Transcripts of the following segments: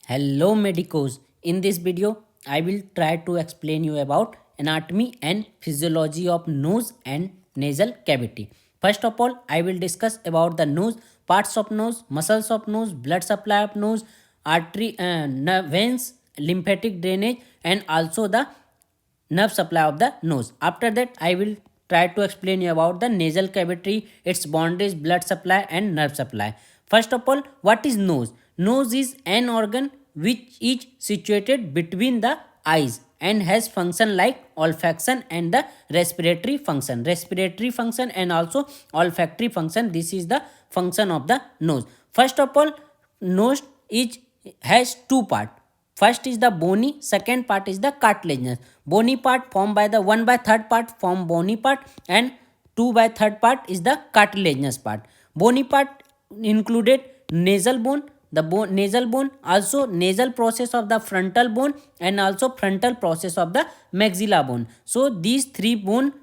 Hello medicos. In this video, I will try to explain you about anatomy and physiology of nose and nasal cavity. First of all, I will discuss about the nose, parts of nose, muscles of nose, blood supply of nose, veins, lymphatic drainage, and also the nerve supply of the nose. After that, I will try to explain you about the nasal cavity, its boundaries, blood supply, and nerve supply. First of all, what is nose? Nose is an organ which is situated between the eyes and has function like olfaction and the respiratory function. Respiratory function and also olfactory function. This is the function of the nose. First of all, nose is has two parts. First is the bony, second part is the cartilaginous. Bony part formed by the 1 by 3rd part form bony part, and 2 by 3rd part is the cartilaginous part. Bony part included nasal bone, nasal bone, also nasal process of the frontal bone, and also frontal process of the maxilla bone. So these three bone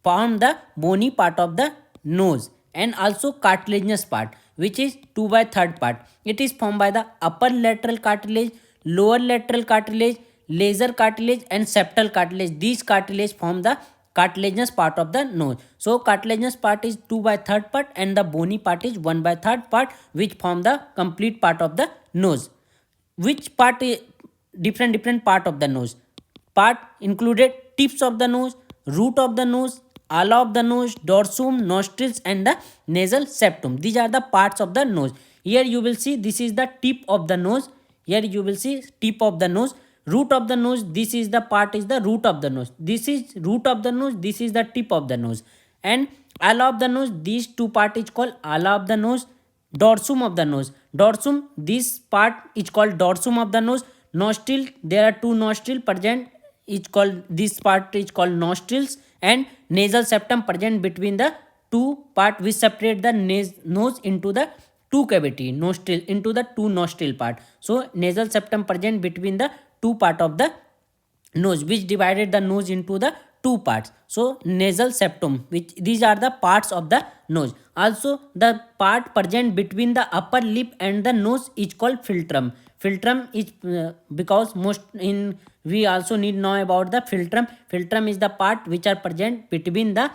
form the bony part of the nose, and also cartilaginous part, which is 2 by 3rd part. It is formed by the upper lateral cartilage, lower lateral cartilage, laser cartilage, and septal cartilage. These cartilage form the cartilaginous part of the nose. So cartilaginous part is 2 by 3rd part and the bony part is 1 by 3rd part, which form the complete part of the nose. Which part is different part of the nose? Part included tips of the nose, root of the nose, ala of the nose, dorsum, nostrils, and the nasal septum. These are the parts of the nose. Here you will see this is the tip of the nose. Here you will see tip of the nose. Root of the nose, this is the part is the root of the nose. This is root of the nose, this is the tip of the nose. And ala of the nose, these two part is called ala of the nose. Dorsum of the nose, dorsum, this part is called dorsum of the nose. Nostril, there are two nostril present, is called, this part is called nostrils. And nasal septum present between the two part which separate the nose into the two cavity, nostril into the two nostril part. So nasal septum present between the two part of the nose, which divided the nose into the two parts. So nasal septum, which these are the parts of the nose. Also the part present between the upper lip and the nose is called philtrum. Philtrum is because most in we also need know about the philtrum. Philtrum is the part which are present between the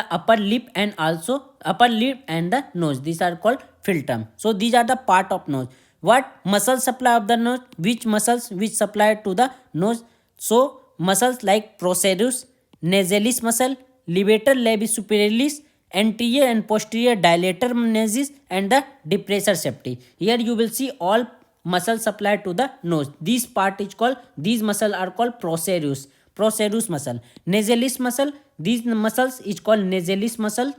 upper lip and also upper lip and the nose. These are called philtrum. So these are the part of nose. What muscle supply of the nose? Which muscles which supply to the nose? So muscles like procerus, nasalis muscle, levator labis superiorlis, anterior and posterior dilator nasis, and the depressor septi. Here you will see all muscle supply to the nose. This part is called, these muscle are called procerus muscle. Nasalis muscle, these muscles is called nasalis muscle.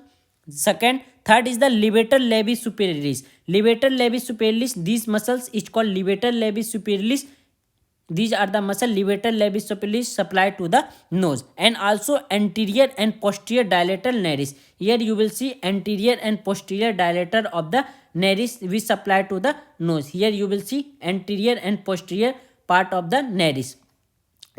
Second, third is the levator labis superiorlis. Levator labis superiorlis, these muscles is called levator labis superiorlis. These are the muscle levator labis superiorlis supply to the nose. And also anterior and posterior dilator nares. Here you will see anterior and posterior dilator of the nares which supply to the nose. Here you will see anterior and posterior part of the nares.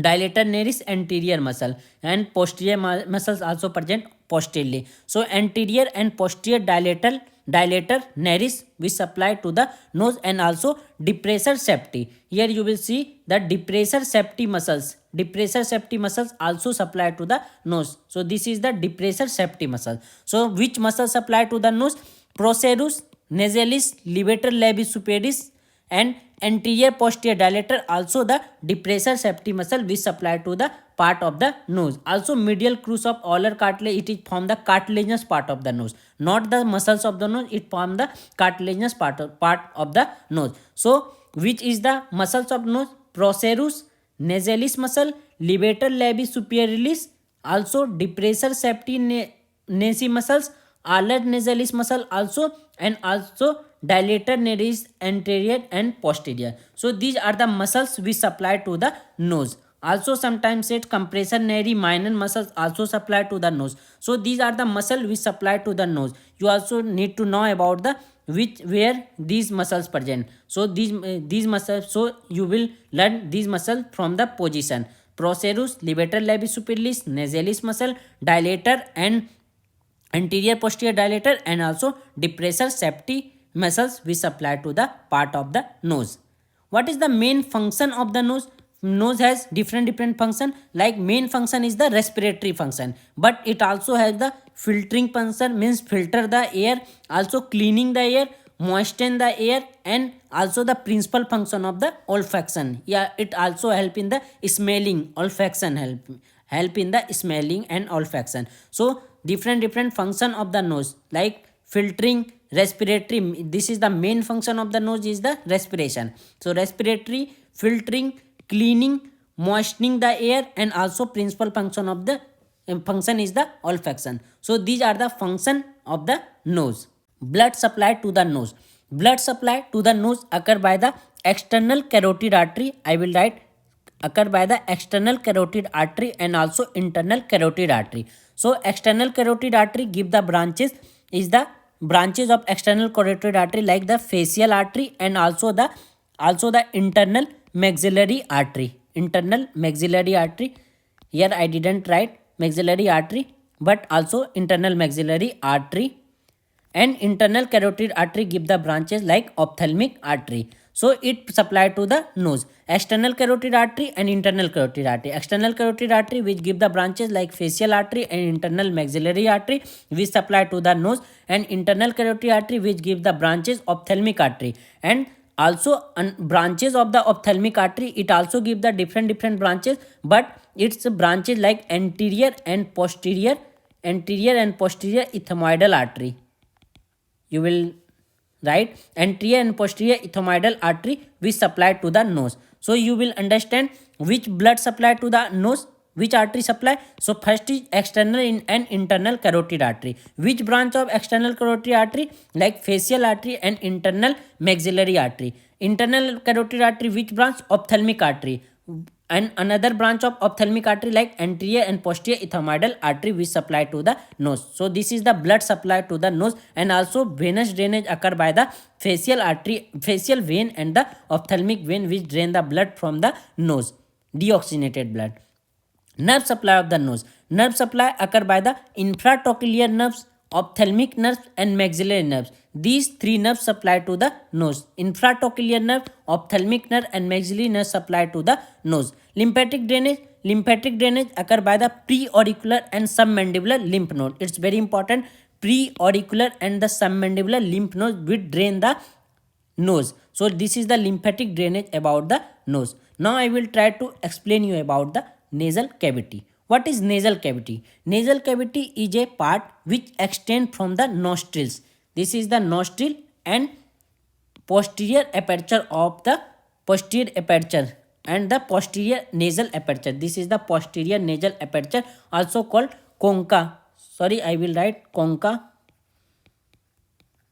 Dilator nares anterior muscle, and posterior muscles also present posteriorly. So anterior and posterior dilator nares which supply to the nose, and also depressor septi. Here you will see the depressor septi muscles. Depressor septi muscles also supply to the nose. So this is the depressor septi muscle. So which muscle supply to the nose? Procerus, nasalis, levator labis superiorlis, and anterior posterior dilator, also the depressor septi muscle which supply to the part of the nose. Also medial crus of olar cartilage, it is from the cartilaginous part of the nose, not the muscles of the nose, it form the cartilaginous part of the nose. So which is the muscles of nose? Procerus, nasalis muscle, levator labis superiorlis, also depressor septi nasi muscles, alar nasalis muscle also, and also dilator nares anterior and posterior. So these are the muscles which supply to the nose. Also sometimes said compressor neri minor muscles also supply to the nose. So these are the muscle which supply to the nose. You also need to know about the where these muscles present. So these muscles, so you will learn these muscles from the position. Procerus, levator labis superiorlis, nasalis muscle, dilator and anterior posterior dilator, and also depressor septi muscles which supply to the part of the nose. What is the main function of the nose? Nose has different function. Like main function is the respiratory function, but it also has the filtering function, means filter the air, also cleaning the air, moisten the air, and also the principal function of the olfaction. Yeah, it also help in the smelling. Olfaction help in the smelling and olfaction. So different function of the nose, like filtering, respiratory. This is the main function of the nose, is the respiration. So respiratory, filtering, cleaning, moistening the air, and also principal function of the function is the olfaction. So these are the function of the nose. Blood supply to the nose. Blood supply to the nose occur by the external carotid artery. I will write occur by the external carotid artery and also internal carotid artery. So external carotid artery give the branches, is the branches of external carotid artery, like the facial artery and also the internal maxillary artery. Internal maxillary artery. Here I didn't write maxillary artery, but also internal maxillary artery. And internal carotid artery give the branches like ophthalmic artery. So it supply to the nose. External carotid artery and internal carotid artery. External carotid artery which give the branches like facial artery and internal maxillary artery which supply to the nose, and internal carotid artery which give the branches ophthalmic artery. And also branches of the ophthalmic artery, it also give the different branches, but its branches like anterior and posterior ethmoidal artery. You will write anterior and posterior ethmoidal artery which supply to the nose. So you will understand which blood supply to the nose, which artery supply. So first is external and internal carotid artery. Which branch of external carotid artery? Like facial artery and internal maxillary artery. Internal carotid artery which branch? Ophthalmic artery. And another branch of ophthalmic artery like anterior and posterior ethmoidal artery which supply to the nose. So this is the blood supply to the nose. And also venous drainage occur by the facial artery, facial vein and the ophthalmic vein which drain the blood from the nose, deoxygenated blood. Nerve supply of the nose. Nerve supply occur by the infratrochlear nerves, ophthalmic nerves and maxillary nerves. These three nerves supply to the nose. Infratrochlear nerve, ophthalmic nerve and maxillary nerve supply to the nose. Lymphatic drainage. Lymphatic drainage occur by the preauricular and submandibular lymph node. It's very important. Preauricular and the submandibular lymph node which drain the nose. So this is the lymphatic drainage about the nose. Now I will try to explain you about the nasal cavity. What is nasal cavity? Nasal cavity is a part which extends from the nostrils. This is the nostril and posterior aperture of the posterior aperture and the posterior nasal aperture. This is the posterior nasal aperture, also called concha. Sorry, I will write concha.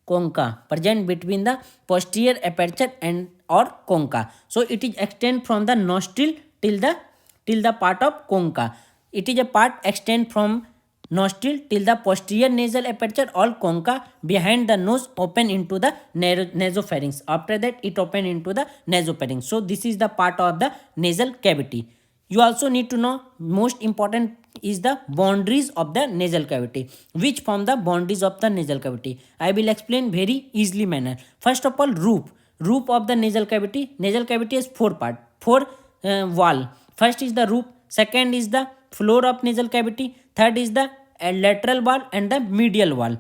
Concha, present between the posterior aperture and or concha. So it is extend from the nostril till the part of concha. It is a part extend from nostril till the posterior nasal aperture or concha. Behind the nose open into the nasopharynx. After that it open into the nasopharynx. So this is the part of the nasal cavity. You also need to know most important is the boundaries of the nasal cavity. Which form the boundaries of the nasal cavity? I will explain very easily manner. First of all, roof. Roof of the nasal cavity. Nasal cavity has four part, four wall. First is the roof. Second is the floor of nasal cavity. Third is the lateral wall and the medial wall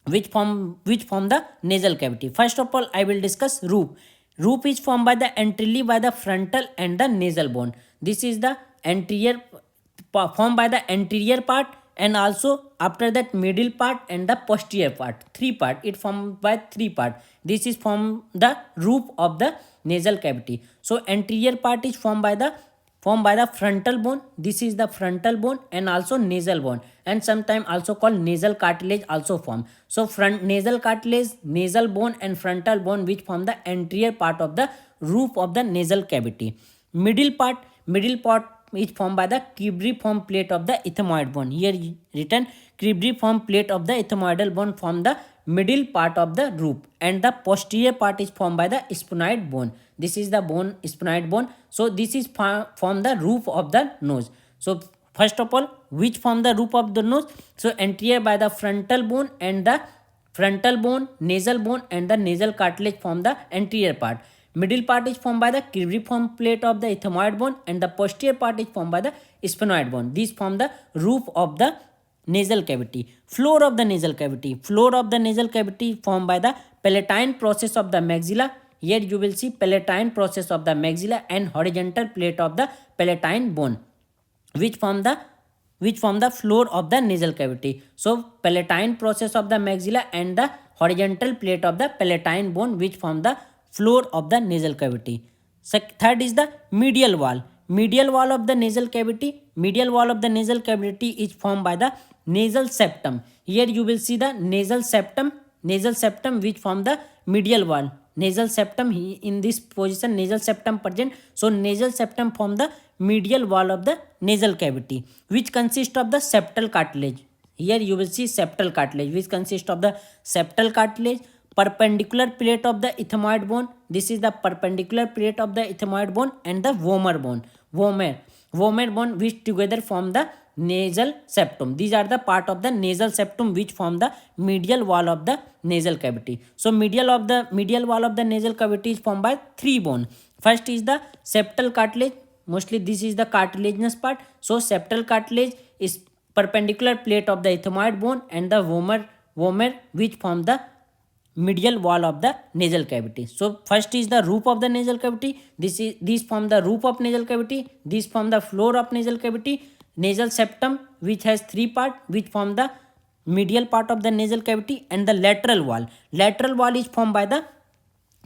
which form the nasal cavity. First of all, I will discuss roof. Roof is formed by the anteriorly by the frontal and the nasal bone. This is the anterior, formed by the anterior part, and also after that middle part and the posterior part. Three part. It formed by three part. This is from the roof of the nasal cavity. So anterior part is formed by the frontal bone. This is the frontal bone and also nasal bone, and sometimes also called nasal cartilage also form. So front nasal cartilage, nasal bone and frontal bone which form the anterior part of the roof of the nasal cavity. Middle part is formed by the cribriform plate of the ethmoid bone. Here written cribriform plate of the ethmoidal bone form the middle part of the roof, and the posterior part is formed by the sphenoid bone. This is the bone, sphenoid bone. So this is from the roof of the nose. So first of all, which form the roof of the nose? So anterior by the frontal bone, and the frontal bone, nasal bone and the nasal cartilage form the anterior part. Middle part is formed by the cribriform plate of the ethmoid bone, and the posterior part is formed by the sphenoid bone. These form the roof of the nasal cavity. Floor of the nasal cavity. Floor of the nasal cavity formed by the palatine process of the maxilla. Here you will see palatine process of the maxilla and horizontal plate of the palatine bone, which form the floor of the nasal cavity. So palatine process of the maxilla and the horizontal plate of the palatine bone, which form the floor of the nasal cavity. Third is the medial wall. Medial wall of the nasal cavity. Medial wall of the nasal cavity is formed by the nasal septum. Here you will see the nasal septum which form the medial wall. Nasal septum, in this position nasal septum present. So nasal septum form the medial wall of the nasal cavity, which consists of the septal cartilage. Here you will see septal cartilage, which consists of the septal cartilage, perpendicular plate of the ethmoid bone. This is the perpendicular plate of the ethmoid bone, and the vomer bone. Vomer bone, which together form the nasal septum. These are the part of the nasal septum which form the medial wall of the nasal cavity. So medial wall of the nasal cavity is formed by three bone. First is the septal cartilage. Mostly this is the cartilaginous part. So septal cartilage is perpendicular plate of the ethmoid bone, and the vomer which form the medial wall of the nasal cavity. So first is the roof of the nasal cavity. These form the roof of nasal cavity. These form the floor of nasal cavity. Nasal septum, which has three part, which form the medial part of the nasal cavity, and the lateral wall. Lateral wall is formed by the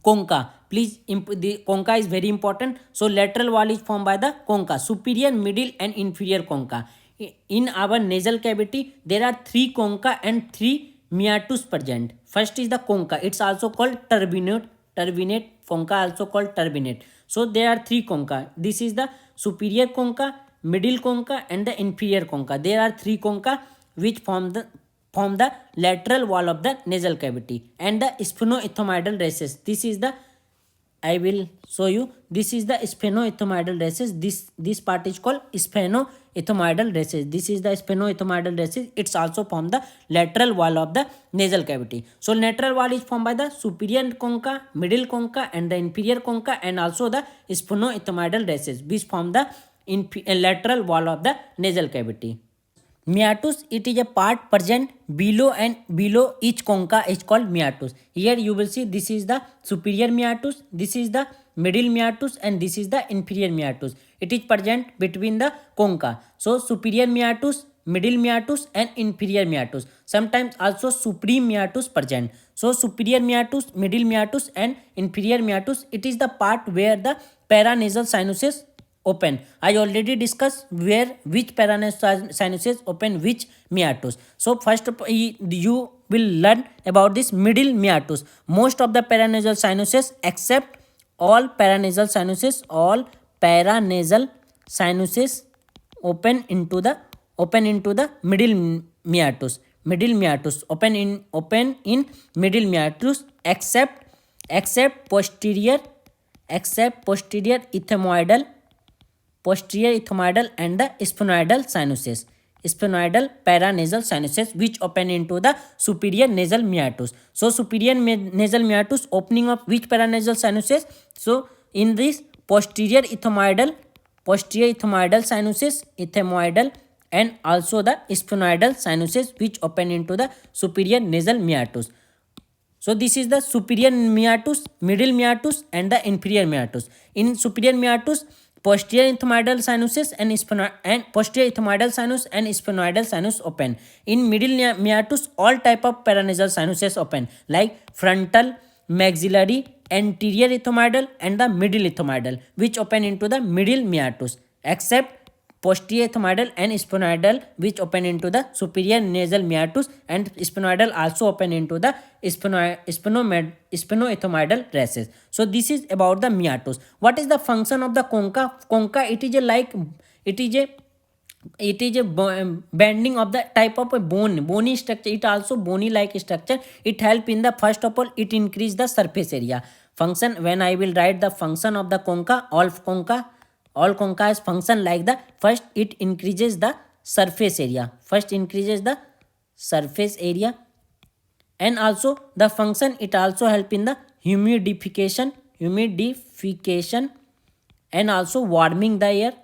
concha. Please, the concha is very important. So lateral wall is formed by the concha, superior, middle, and inferior concha. In our nasal cavity, there are three concha and three meatus present. First is the concha. It's also called turbinate. Concha also called turbinate. So there are three concha. This is the superior concha, middle concha, and the inferior concha. There are three concha which form the lateral wall of the nasal cavity, and the sphenoethmoidal recess. This is the, I will show you. This is the sphenoethmoidal recess. This part is called sphenoethmoidal recess. This is the sphenoethmoidal recess. It's also from the lateral wall of the nasal cavity. So lateral wall is formed by the superior concha, middle concha, and the inferior concha, and also the sphenoethmoidal recess, which form the lateral wall of the nasal cavity. Meatus, it is a part present below each concha is called meatus. Here you will see this is the superior meatus, this is the middle meatus, and this is the inferior meatus. It is present between the concha. So superior meatus, middle meatus, and inferior meatus. Sometimes also supreme meatus present. So superior meatus, middle meatus, and inferior meatus, it is the part where the paranasal sinuses open. I already discussed which paranasal sinuses open which meatus. So first you will learn about this middle meatus. Most of the paranasal sinuses, except all paranasal sinuses open into the middle meatus. Middle meatus open in middle meatus, except posterior ethmoidal and the sphenoidal sinuses, sphenoidal paranasal sinuses, which open into the superior nasal meatus. So superior nasal meatus opening of which paranasal sinuses? So in this posterior ethmoidal sinuses, and also the sphenoidal sinuses, which open into the superior nasal meatus. So this is the superior meatus, middle meatus, and the inferior meatus. In superior meatus, posterior ethmoidal sinuses and posterior ethmoidal sinus and sphenoidal sinus open. In middle meatus, all type of paranasal sinuses open, like frontal, maxillary, anterior ethmoidal, and the middle ethmoidal, which open into the middle meatus, except posterior ethmoidal and sphenoidal, which open into the superior nasal meatus, and sphenoidal also open into the sphenoethmoidal recess. So this is about the meatus. What is the function of the concha? Concha, it is a bending of the type of a bony structure. It also bony like structure. It help in the, first of all, it increase the surface area. Function, when I will write the function of the concha, all conchas function like the, first it increases the surface area. And also the function, it also help in the humidification humidification and also warming the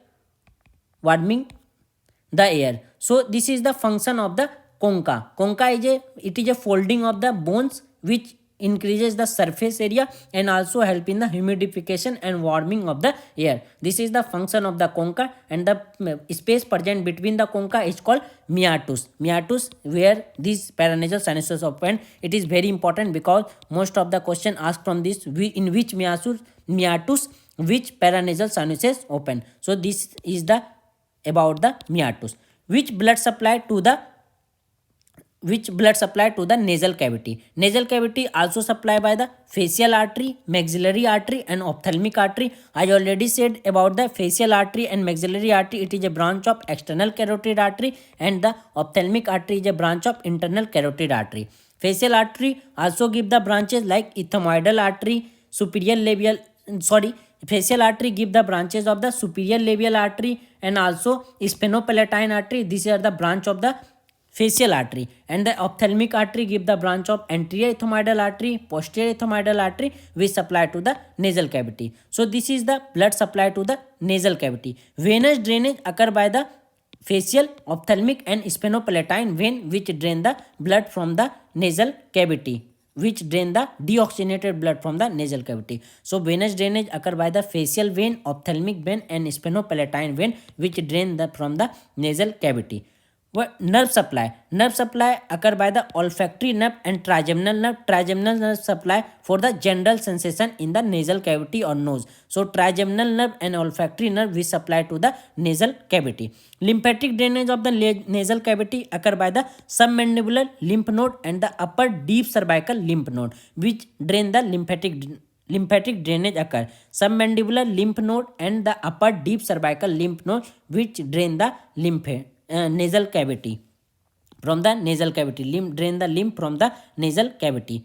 air. So this is the function of the concha. Concha is a folding of the bones which increases the surface area and also help in the humidification and warming of the air. This is the function of the concha, and the space present between the concha is called meatus. Meatus, where these paranasal sinuses open. It is very important because most of the question asked from this, in which meatus which paranasal sinuses open. So this is the about the meatus. Which blood supply to the nasal cavity? Nasal cavity also supplied by the facial artery, maxillary artery and ophthalmic artery. I already said about the facial artery and maxillary artery. It is a branch of external carotid artery, and the ophthalmic artery is a branch of internal carotid artery. Facial artery also give the branches like ethmoidal artery, facial artery give the branches of the superior labial artery and also sphenopalatine artery. These are the branch of the facial artery. And the ophthalmic artery give the branch of anterior ethmoidal artery, posterior ethmoidal artery, which supply to the nasal cavity. So this is the blood supply to the nasal cavity. Venous drainage occur by the facial, ophthalmic and sphenopalatine vein, which drain the blood from the nasal cavity, which drain the deoxygenated blood from the nasal cavity. So venous drainage occur by the facial vein, ophthalmic vein and sphenopalatine vein, which drain from the nasal cavity. Nerve supply. Nerve supply occur by the olfactory nerve and trigeminal nerve. Trigeminal nerve supply for the general sensation in the nasal cavity or nose. So trigeminal nerve and olfactory nerve which supply to the nasal cavity. Lymphatic drainage of the nasal cavity occur by the submandibular lymph node and the upper deep cervical lymph node, which drain the lymphatic drainage occur. Submandibular lymph node and the upper deep cervical lymph node, which drain the nasal cavity from the nasal cavity. Drain the lymph from the nasal cavity.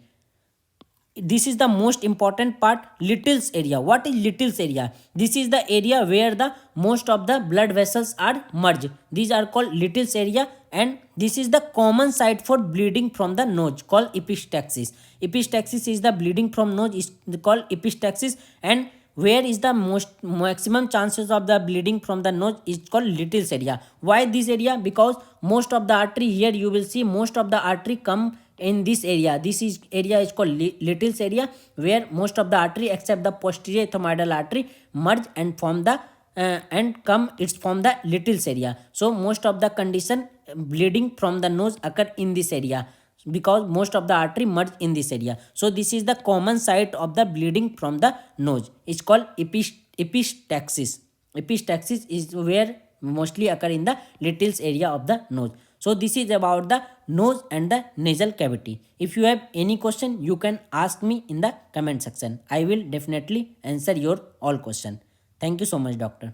This is the most important part, Little's area. What is Little's area? This is the area where the most of the blood vessels are merged. These are called Little's area, and this is the common site for bleeding from the nose called epistaxis. Epistaxis is the bleeding from nose is called epistaxis, and where is the maximum chances of the bleeding from the nose is called Little's area. Why this area? Because most of the artery, here you will see most of the artery come in this area. Area is called Little's area, where most of the artery except the posterior ethmoidal artery merge and form the it's from the Little's area. So most of the condition bleeding from the nose occur in this area, because most of the artery merge in this area. So this is the common site of the bleeding from the nose. It's called epistaxis. Epistaxis is where mostly occur in the Little's area of the nose. So this is about the nose and the nasal cavity. If you have any question, you can ask me in the comment section. I will definitely answer your all question. Thank you so much, doctor.